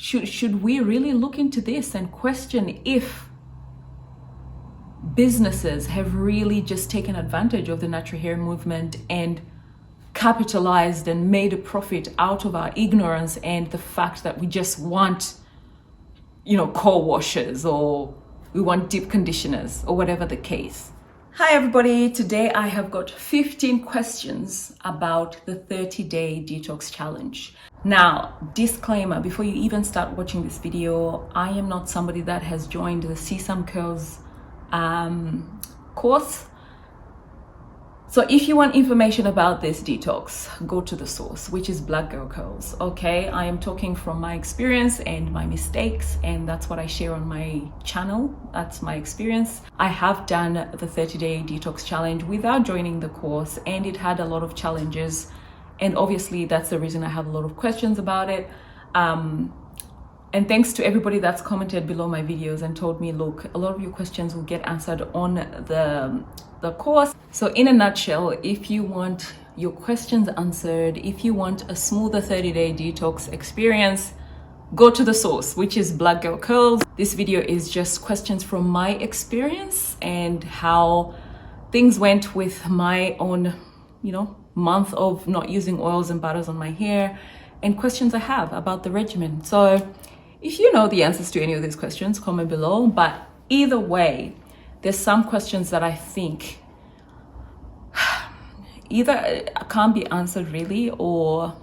should we really look into this and question if businesses have really just taken advantage of the natural hair movement and capitalized and made a profit out of our ignorance and the fact that we just want, core washers, or we want deep conditioners, or whatever the case. Hi everybody, today I have got 15 questions about the 30-day detox challenge. Now, disclaimer, before you even start watching this video, I am not somebody that has joined the Sesame Curls course. So if you want information about this detox, go to the source, which is Black Girl Curls. Okay, I am talking from my experience and my mistakes, and that's what I share on my channel. That's my experience. I have done the 30-day detox challenge without joining the course, and it had a lot of challenges, and obviously that's the reason I have a lot of questions about it. And thanks to everybody that's commented below my videos and told me, look, a lot of your questions will get answered on the course. So in a nutshell, if you want your questions answered, if you want a smoother 30-day detox experience, go to the source, which is Black Girl Curls. This video is just questions from my experience and how things went with my own, month of not using oils and butters on my hair, and questions I have about the regimen. So if you know the answers to any of these questions, comment below. But either way, there's some questions that I think either can't be answered really, or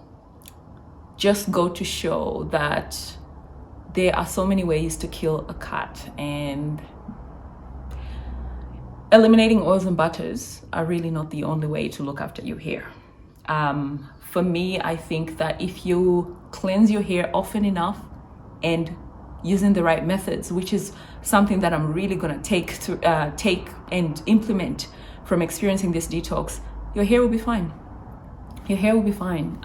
just go to show that there are so many ways to kill a cat, and eliminating oils and butters are really not the only way to look after your hair. For me, I think that if you cleanse your hair often enough and using the right methods, which is something that I'm really gonna take and implement from experiencing this detox, your hair will be fine. Your hair will be fine.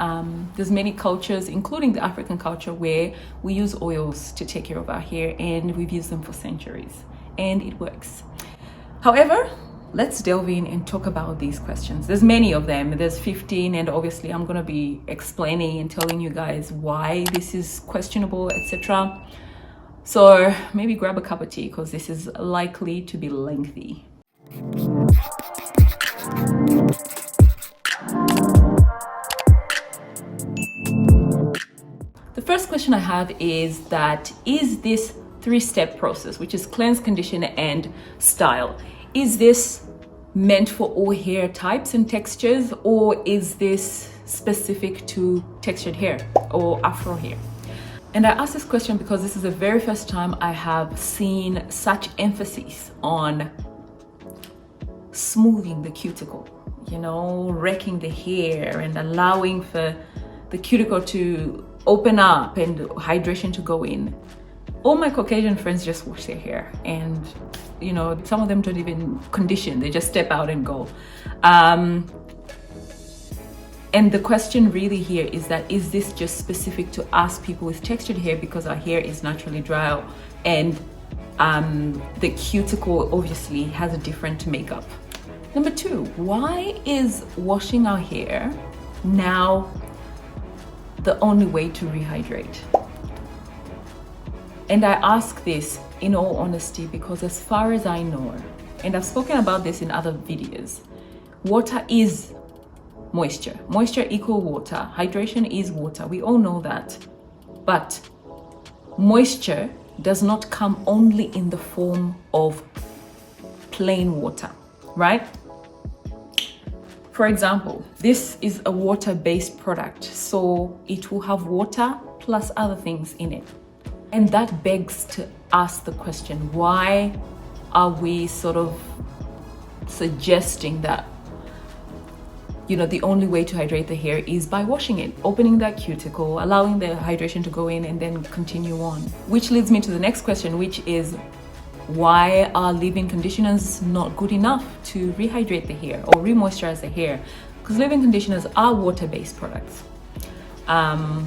There's many cultures, including the African culture, where we use oils to take care of our hair, and we've used them for centuries, and it works. However, let's delve in and talk about these questions. There's many of them. There's 15, and obviously I'm going to be explaining and telling you guys why this is questionable, etc. So maybe grab a cup of tea, because this is likely to be lengthy. The first question I have is this 3-step process, which is cleanse, condition, and style, is this meant for all hair types and textures, or is this specific to textured hair or afro hair? And I ask this question because this is the very first time I have seen such emphasis on smoothing the cuticle, wrecking the hair and allowing for the cuticle to open up and hydration to go in. All my Caucasian friends just wash their hair, and some of them don't even condition, they just step out and go. And the question really here is is this just specific to us people with textured hair, because our hair is naturally dry, and the cuticle obviously has a different makeup. Number 2, why is washing our hair now the only way to rehydrate? And I ask this in all honesty because, as far as I know, and I've spoken about this in other videos, water is moisture. Moisture equals water. Hydration is water. We all know that. But moisture does not come only in the form of plain water, right? For example, this is a water-based product, so it will have water plus other things in it. And that begs to ask the question, why are we sort of suggesting that, the only way to hydrate the hair is by washing it, opening that cuticle, allowing the hydration to go in, and then continue on? Which leads me to the next question, which is, why are leave-in conditioners not good enough to rehydrate the hair or re-moisturize the hair? Because leave-in conditioners are water-based products. And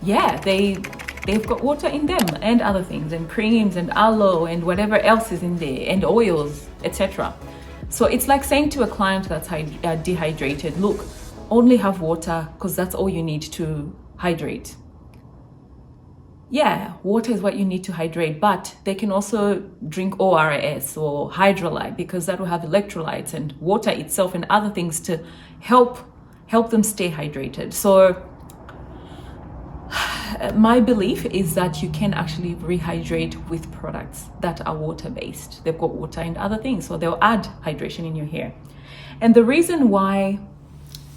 yeah, they've got water in them and other things, and creams and aloe and whatever else is in there, and oils, etc. So it's like saying to a client that's dehydrated, look, only have water because that's all you need to hydrate. Yeah, water is what you need to hydrate, but they can also drink ORS or hydrolyte, because that will have electrolytes and water itself and other things to help them stay hydrated. So my belief is that you can actually rehydrate with products that are water-based. They've got water and other things, so they'll add hydration in your hair. And the reason why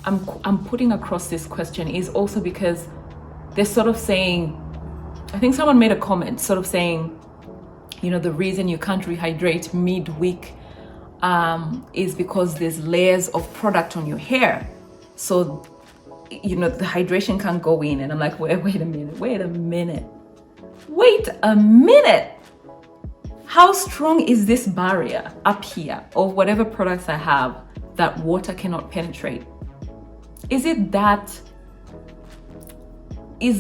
I'm putting across this question is also because they're sort of saying, I think someone made a comment sort of saying, you know, the reason you can't rehydrate midweek is because there's layers of product on your hair. So, you know, the hydration can't go in. And I'm like, wait a minute. How strong is this barrier up here of whatever products I have that water cannot penetrate? Is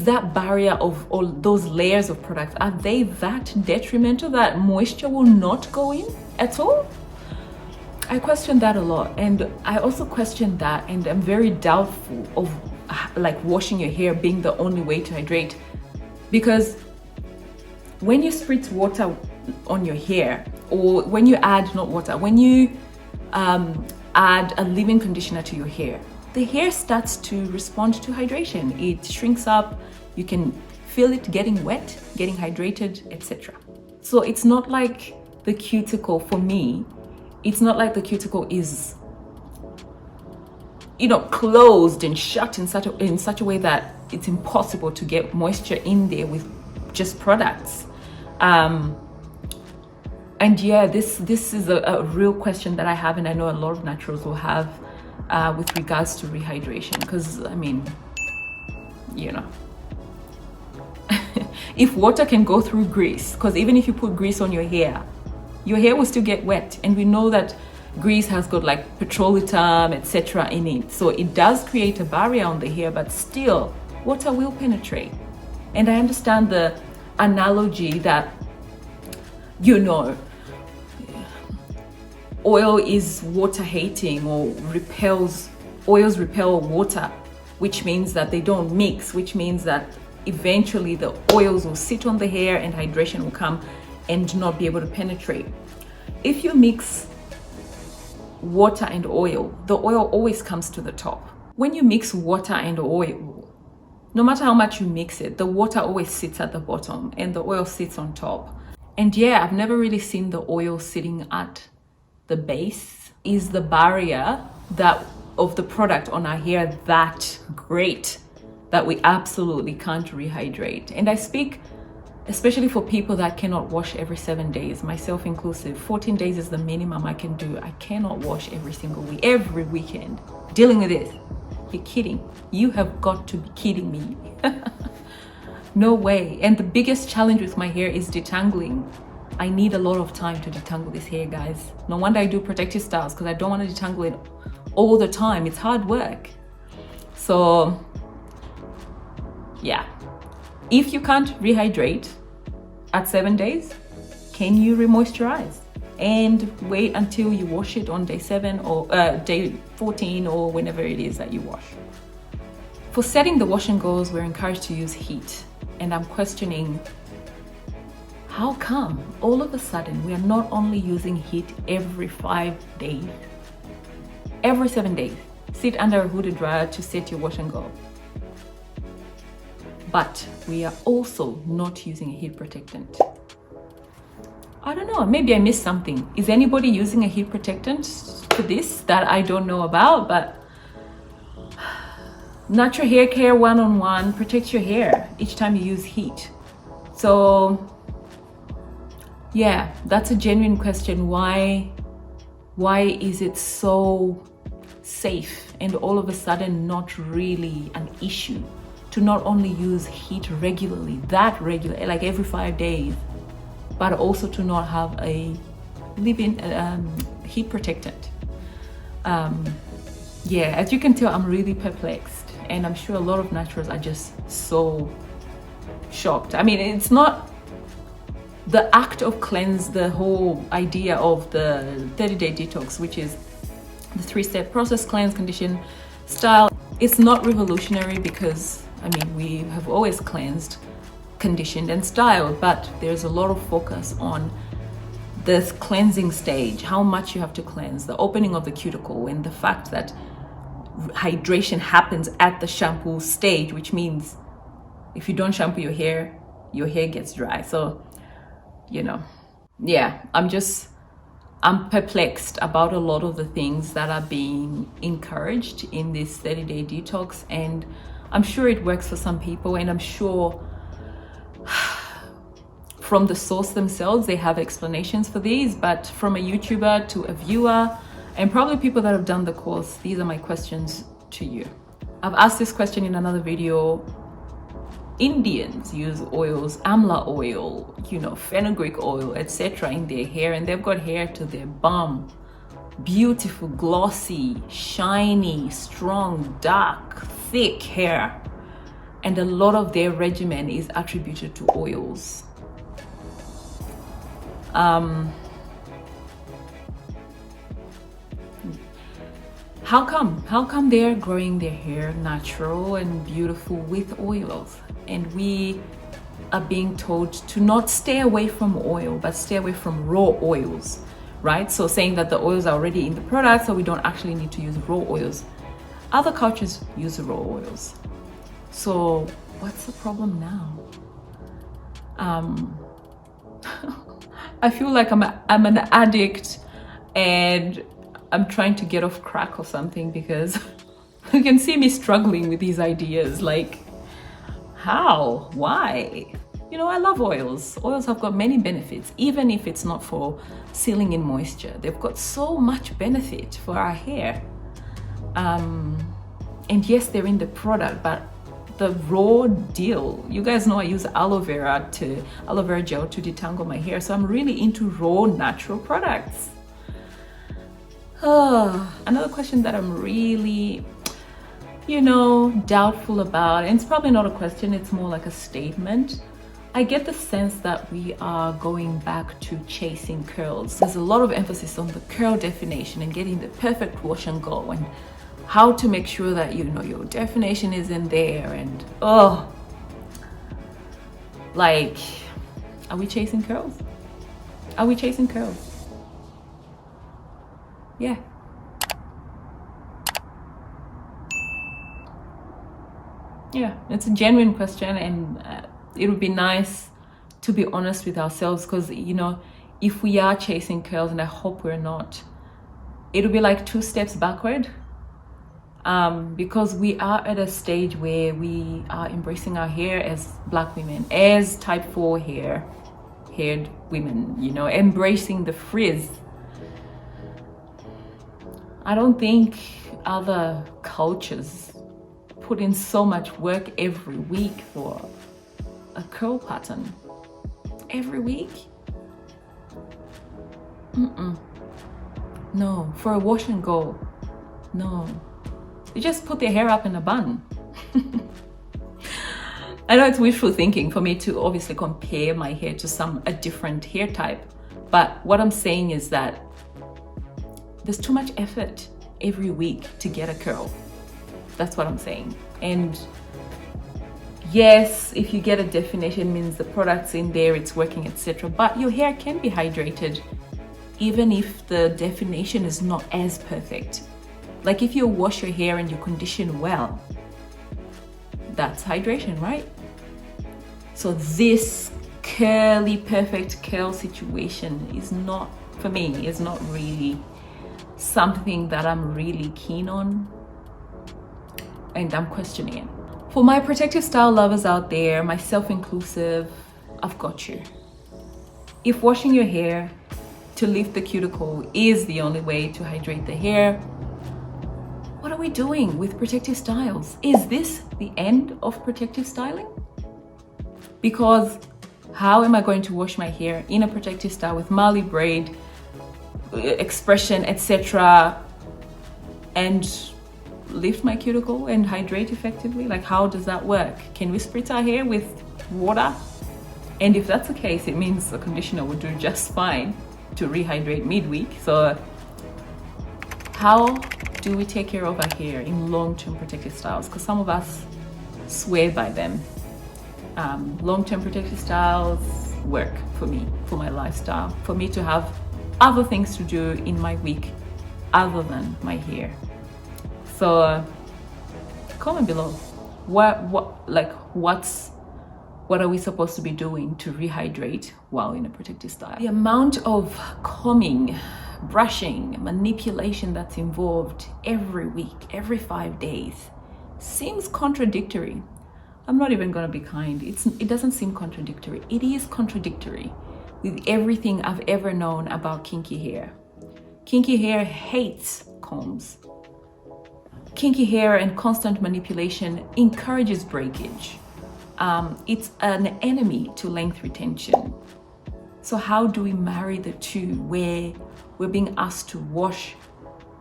that barrier of all those layers of products, are they that detrimental that moisture will not go in at all? I question that a lot. And I also question that, and I'm very doubtful of like washing your hair being the only way to hydrate, because when you spritz water on your hair, or when you add, not water, when you add a leave-in conditioner to your hair, the hair starts to respond to hydration. It shrinks up, you can feel it getting wet, getting hydrated, etc. So it's not like the cuticle, for me, it's not like the cuticle is, you know, closed and shut in such a way that it's impossible to get moisture in there with just products. And yeah, this is a real question that I have, and I know a lot of naturals will have with regards to rehydration, because I mean, you know, if water can go through grease, because even if you put grease on your hair will still get wet, and we know that grease has got like petrolatum, etc. in it, so it does create a barrier on the hair, but still water will penetrate. And I understand the analogy that, you know, oil is water hating, or oils repel water, which means that they don't mix, which means that eventually the oils will sit on the hair and hydration will come and not be able to penetrate. If you mix water and oil, the oil always comes to the top. When you mix water and oil, no matter how much you mix it, the water always sits at the bottom and the oil sits on top. And yeah, I've never really seen the oil sitting at the base. Is the barrier that of the product on our hair that great that we absolutely can't rehydrate? And I speak especially for people that cannot wash every 7 days, myself inclusive. 14 days is the minimum I can do. I cannot wash every single week, every weekend. Dealing with this, you're kidding. You have got to be kidding me. No way. And the biggest challenge with my hair is detangling. I need a lot of time to detangle this hair, guys. No wonder I do protective styles, because I don't want to detangle it all the time. It's hard work. So yeah, if you can't rehydrate at 7 days, can you remoisturize and wait until you wash it on day 7 or day 14, or whenever it is that you wash? For setting the wash and goes, we're encouraged to use heat, and I'm questioning, how come all of a sudden we are not only using heat every 5 days, every 7 days, sit under a hooded dryer to set your wash and go, but we are also not using a heat protectant? I don't know, maybe I missed something. Is anybody using a heat protectant for this that I don't know about? But natural hair care 101, protect your hair each time you use heat. So yeah, that's a genuine question. Why is it so safe and all of a sudden not really an issue to not only use heat regularly, like every 5 days, but also to not have a leave-in heat protectant? Yeah, as you can tell, I'm really perplexed, and I'm sure a lot of naturals are just so shocked. I mean, it's not the act of cleanse, the whole idea of the 30-day detox, which is the 3-step process: cleanse, condition, style. It's not revolutionary, because I mean, we have always cleansed, conditioned and styled, but there's a lot of focus on this cleansing stage, how much you have to cleanse, the opening of the cuticle, and the fact that hydration happens at the shampoo stage, which means if you don't shampoo your hair gets dry. So, you know, yeah, I'm perplexed about a lot of the things that are being encouraged in this 30-day detox, and I'm sure it works for some people, and I'm sure from the source themselves they have explanations for these, but from a YouTuber to a viewer and probably people that have done the course, these are my questions to you. I've asked this question in another video. Indians use oils, amla oil, you know, fenugreek oil, etc. in their hair, and they've got hair to their bum. Beautiful, glossy, shiny, strong, dark, thick hair. And a lot of their regimen is attributed to oils. How come they're growing their hair natural and beautiful with oils, and we are being told to not stay away from oil but stay away from raw oils, right? So saying that the oils are already in the product, so we don't actually need to use raw oils. Other cultures use raw oils, so what's the problem now? I feel like I'm an addict and I'm trying to get off crack or something, because you can see me struggling with these ideas. Like, how? Why? You know, I love oils. Oils have got many benefits, even if it's not for sealing in moisture. They've got so much benefit for our hair. And yes, they're in the product, but the raw deal, you guys know I use aloe vera gel to detangle my hair, so I'm really into raw natural products. Another question that I'm really, you know, doubtful about, and it's probably not a question, it's more like a statement. I get the sense that we are going back to chasing curls. There's a lot of emphasis on the curl definition and getting the perfect wash and go, and how to make sure that, you know, your definition is in there, and like, are we chasing curls? Are we chasing curls? Yeah. Yeah, it's a genuine question, and it would be nice to be honest with ourselves, because, you know, if we are chasing curls, and I hope we're not, it'll be like 2 steps backward, because we are at a stage where we are embracing our hair as Black women, as type 4 haired women, you know, embracing the frizz. I don't think other cultures put in so much work every week for a curl pattern. Every week? No. For a wash and go? No. You just put their hair up in a bun. I know it's wishful thinking for me to obviously compare my hair to a different hair type, but what I'm saying is that there's too much effort every week to get a curl. That's what I'm saying. And yes, if you get a definition, means the product's in there, it's working, etc. But your hair can be hydrated even if the definition is not as perfect. Like if you wash your hair and you condition well, that's hydration, right? So this curly, perfect curl situation is not, for me, is not really something that I'm really keen on, and I'm questioning it. For my protective style lovers out there, myself inclusive, I've got you. If washing your hair to lift the cuticle is the only way to hydrate the hair, what are we doing with protective styles? Is this the end of protective styling? Because how am I going to wash my hair in a protective style with Mali braid, expression, etc., and lift my cuticle and hydrate effectively? Like, how does that work? Can we spritz our hair with water? And if that's the case, it means the conditioner would do just fine to rehydrate midweek. So how do we take care of our hair in long-term protective styles? Because some of us swear by them. Long-term protective styles work for me, for my lifestyle, for me to have other things to do in my week other than my hair. So comment below, what are we supposed to be doing to rehydrate while in a protective style? The amount of combing, brushing, manipulation that's involved every week, every 5 days, seems contradictory. I'm not even gonna be kind. It doesn't seem contradictory. It is contradictory with everything I've ever known about kinky hair. Kinky hair hates combs. Kinky hair and constant manipulation encourages breakage. It's an enemy to length retention. So how do we marry the two, where we're being asked to wash,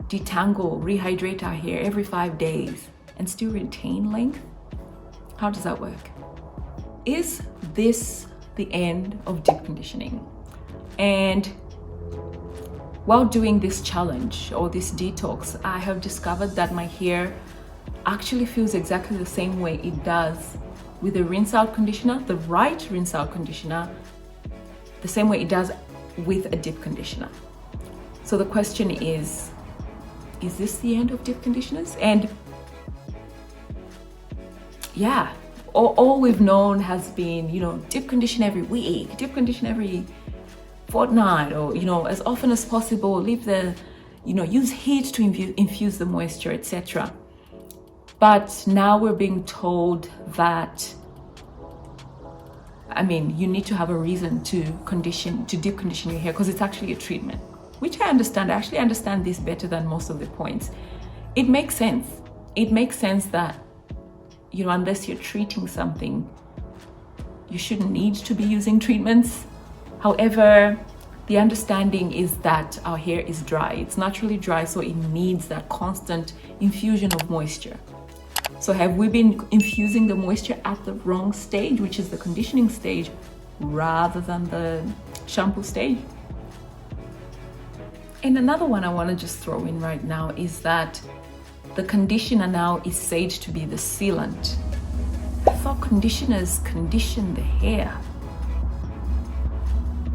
detangle, rehydrate our hair every 5 days and still retain length? How does that work? Is this the end of deep conditioning? And while doing this challenge or this detox, I have discovered that my hair actually feels exactly the same way it does with a rinse out conditioner, the right rinse out conditioner, the same way it does with a deep conditioner. So the question is this the end of deep conditioners? And yeah, all we've known has been, deep condition every week, deep condition every fortnight, or, as often as possible, leave the, use heat to infuse the moisture, etc. But now we're being told that, you need to have a reason to deep condition your hair because it's actually a treatment, which I understand. I actually understand this better than most of the points. It makes sense. It makes sense that, unless you're treating something, you shouldn't need to be using treatments. However, the understanding is that our hair is dry. It's naturally dry, so it needs that constant infusion of moisture. So have we been infusing the moisture at the wrong stage, which is the conditioning stage, rather than the shampoo stage? And another one I want to just throw in right now is that the conditioner now is said to be the sealant. I thought conditioners condition the hair.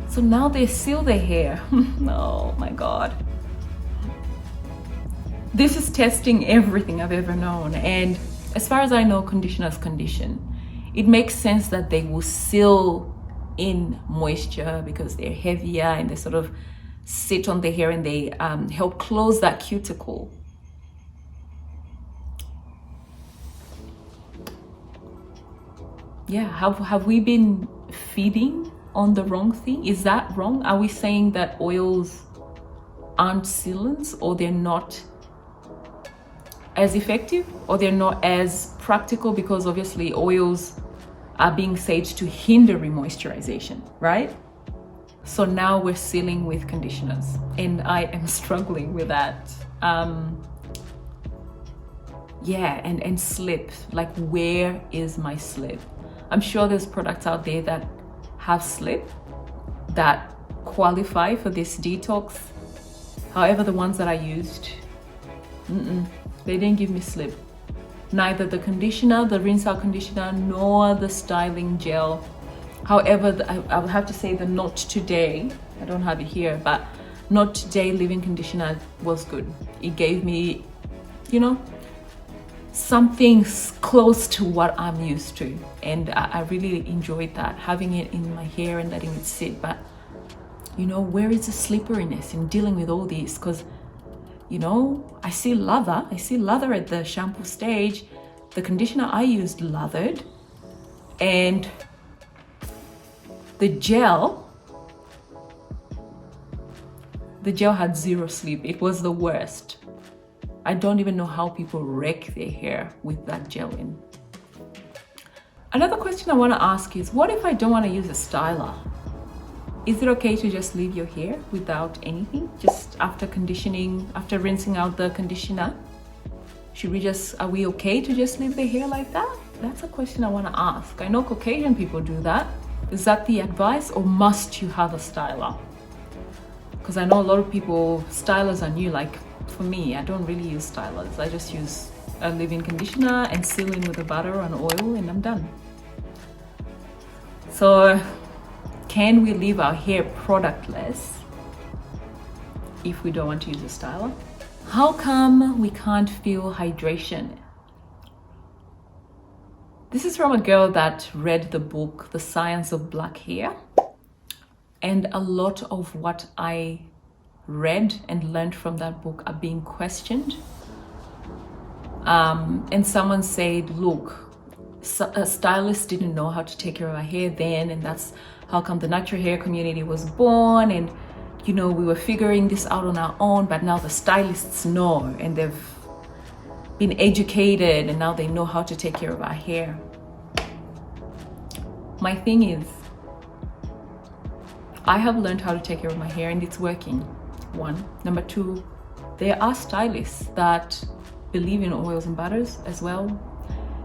So now they seal the hair. Oh my God. This is testing everything I've ever known. And as far as I know, conditioners condition. It makes sense that they will seal in moisture because they're heavier and they sort of sit on the hair and they help close that cuticle. Yeah, have we been feeding on the wrong thing? Is that wrong? Are we saying that oils aren't sealants, or they're not as effective, or they're not as practical? Because obviously oils are being said to hinder remoisturization, right? So now we're sealing with conditioners, and I am struggling with that. Yeah, and slip, like, where is my slip? I'm sure there's products out there that have slip that qualify for this detox. However, the ones that I used, they didn't give me slip. Neither the conditioner, the rinse out conditioner, nor the styling gel. However, I would have to say the Not Today, I don't have it here, but Not Today leave-in conditioner was good. It gave me, something close to what I'm used to, and I really enjoyed that, having it in my hair and letting it sit. But where is the slipperiness in dealing with all these? Because I see lather at the shampoo stage. The conditioner I used lathered, and the gel had zero slip. It was the worst. I don't even know how people wreck their hair with that gel in. Another question I want to ask is, what if I don't want to use a styler? Is it okay to just leave your hair without anything, just after conditioning, after rinsing out the conditioner? Are we okay to just leave the hair like that? That's a question I want to ask. I know Caucasian people do that. Is that the advice, or must you have a styler? Because I know a lot of people, stylers are new. Like, for me, I don't really use stylers. I just use a leave-in conditioner and seal in with the butter and oil, and I'm done. So can we leave our hair productless if we don't want to use a styler? How come we can't feel hydration? This is from a girl that read the book, The Science of Black Hair. And a lot of what I read and learned from that book are being questioned. And someone said, look, a stylist didn't know how to take care of our hair then, and that's how come the natural hair community was born, and you know, we were figuring this out on our own, but now the stylists know, and they've been educated, and now they know how to take care of our hair. My thing is, I have learned how to take care of my hair and it's working. One. Number two, there are stylists that believe in oils and butters as well.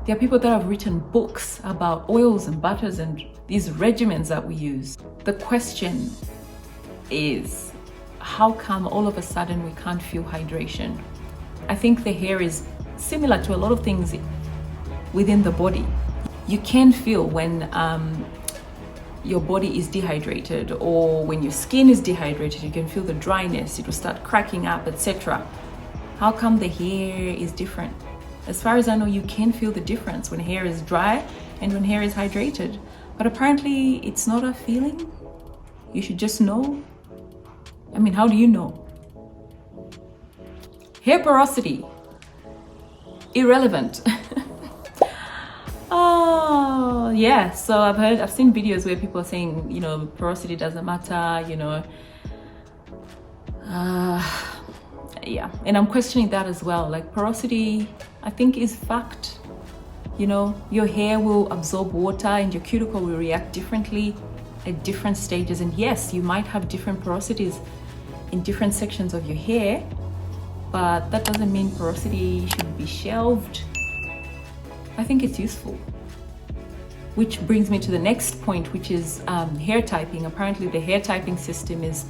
There are people that have written books about oils and butters and these regimens that we use. The question is, how come all of a sudden we can't feel hydration? I think the hair is similar to a lot of things within the body. You can feel when your body is dehydrated, or when your skin is dehydrated, you can feel the dryness, it will start cracking up, etc. How come the hair is different? As far as I know, you can feel the difference when hair is dry and when hair is hydrated. But apparently it's not a feeling. You should just know. I mean, how do you know? Hair porosity. Irrelevant. Oh, yeah. So I've seen videos where people are saying, you know, porosity doesn't matter, you know. Yeah. And I'm questioning that as well. Like, porosity, I think, is fact. You know, your hair will absorb water and your cuticle will react differently at different stages. And yes, you might have different porosities in different sections of your hair, but that doesn't mean porosity should be shelved. I think it's useful. Which brings me to the next point, which is hair typing. Apparently the hair typing system is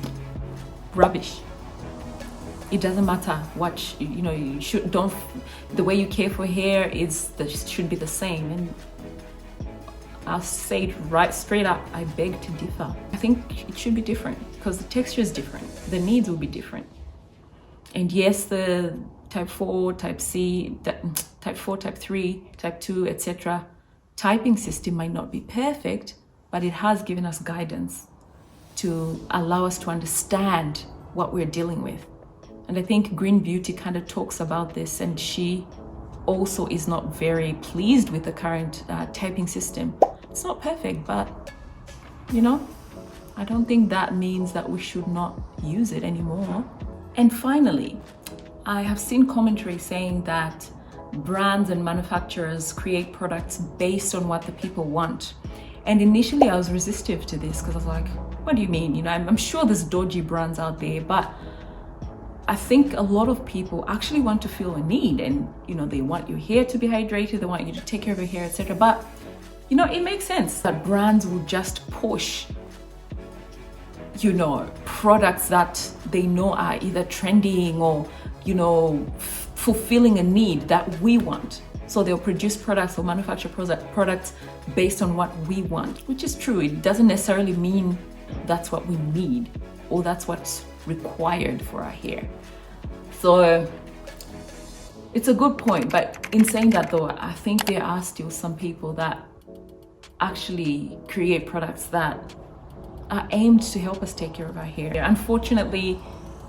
rubbish. It doesn't matter what, you know, you should, don't, the way you care for hair should be the same. And I'll say it right straight up, I beg to differ. I think it should be different because the texture is different. The needs will be different. And yes, the type 4, type C, type 4, type 3, type 2, etc. typing system might not be perfect, but it has given us guidance to allow us to understand what we're dealing with. And I think Green Beauty kind of talks about this, and she also is not very pleased with the current typing system. It's not perfect, but you know, I don't think that means that we should not use it anymore. And finally, I have seen commentary saying that brands and manufacturers create products based on what the people want. And initially I was resistive to this because I was like, what do you mean? You know, I'm sure there's dodgy brands out there, but I think a lot of people actually want to feel a need, and you know, they want your hair to be hydrated, they want you to take care of your hair, etc. But you know, it makes sense that brands will just push, you know, products that they know are either trending or, you know, fulfilling a need that we want. So they'll produce products or manufacture products based on what we want, which is true. It doesn't necessarily mean that's what we need or that's what's required for our hair. So it's a good point. But in saying that though, I think there are still some people that actually create products that are aimed to help us take care of our hair. Unfortunately,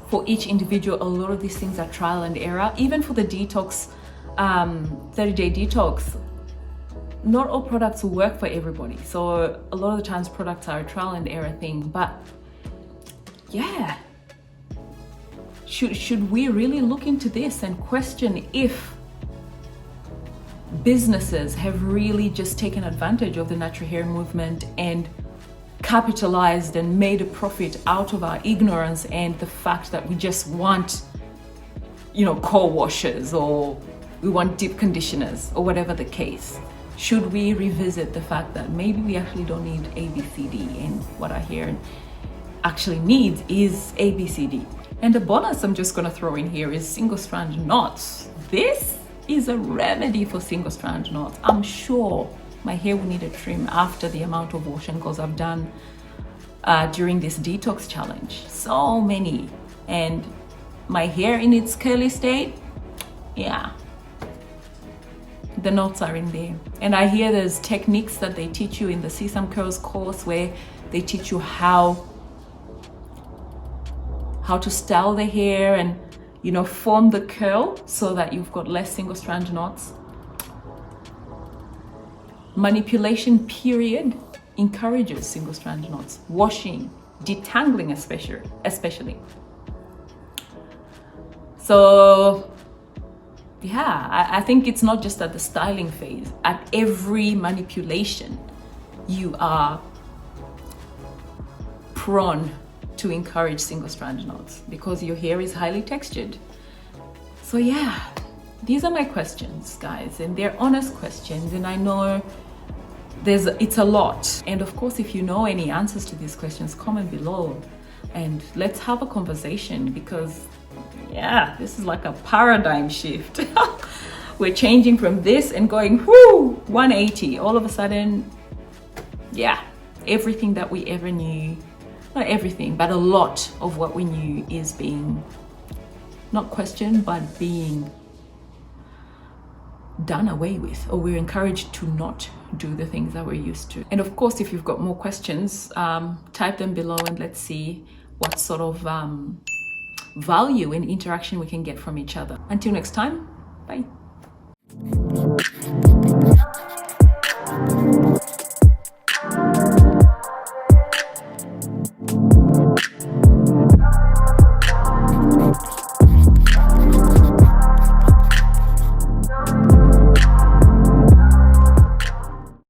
for each individual, a lot of these things are trial and error. Even for the detox, 30-day detox, not all products will work for everybody. So a lot of the times products are a trial and error thing. But yeah, should we really look into this and question if businesses have really just taken advantage of the natural hair movement and capitalized and made a profit out of our ignorance and the fact that we just want, you know, co-washers or we want deep conditioners or whatever the case? Should we revisit the fact that maybe we actually don't need ABCD, and what our hair actually needs is ABCD? And the bonus I'm just going to throw in here is single strand knots. This is a remedy for single strand knots. I'm sure my hair will need a trim after the amount of wash and goes I've done during this detox challenge. So many. And my hair in its curly state, yeah, the knots are in there. And I hear there's techniques that they teach you in the Sesame Curls course where they teach you how to style the hair and, you know, form the curl so that you've got less single strand knots. Manipulation period encourages single strand knots. Washing, detangling especially. So yeah, I think it's not just at the styling phase. At every manipulation, you are prone to encourage single strand knots because your hair is highly textured. So yeah, these are my questions, guys, and they're honest questions, and I know it's a lot. And of course, if you know any answers to these questions, comment below and let's have a conversation, because yeah, this is like a paradigm shift. We're changing from this and going 180 all of a sudden. Yeah, everything that we ever knew, not everything, but a lot of what we knew is being not questioned, but being done away with, or we're encouraged to not do the things that we're used to. And of course, if you've got more questions, type them below and let's see what sort of value and interaction we can get from each other. Until next time, bye.